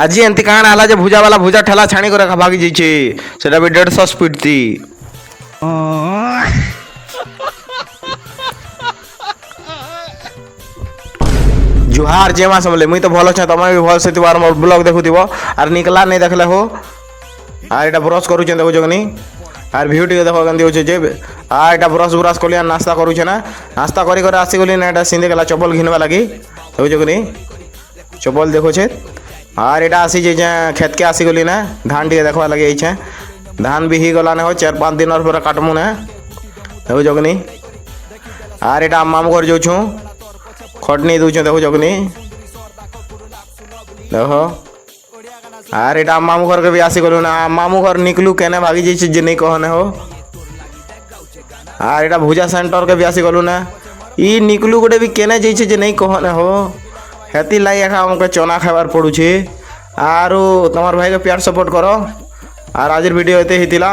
আজি এমতি কাଣା ହେଲା ଯେ ଭୁଜା ବାଲା ଭୁଜା ଠେଲା ଛାଣି করে ଭାଗି ଯାଇଛେ সেটা ବି 150 স্পিড তি जुहार जे मास बोले मुई तो भल छे तमे भी भल से तिबार मोर ब्लॉग देखुथिबो आर निकला नहीं देखले हो आर एटा ब्रश करू छे देखो जगनी आर व्यू टिके देखो गंदी होचे जे आ एटा ब्रश ब्रश कोलिया नाश्ता करू छे ना नाश्ता करी करे आसी गली ना एटा सिंधे गला चप्पल घिनवा लागी देखो जगनी चप्पल देखो छे आर एटा आसी जे खेत के आसी गली ना धान टिके देखवा लगे छे धान भी ही गला ने हो 4-5 दिन और पूरा काटमु ना देखो जगनी आर एटा मामू घर जाऊ छु खटनी दूचे देखो जगनी देखो आर एटा मामू घर के भी आसी गलु ना मामू घर निकलू केने भागी जाइए जे नहीं कहने हो आर एटा भुजा सेंटर के भी आसी गलु ना ई निकलू गोटे भी केने जाइए जे नहीं कहने हो हेती लाई एखा हमके चना खाबार पड़ुछे आरो तमार भाई के प्यार सपोर्ट करो आर आज वीडियो एते हितिला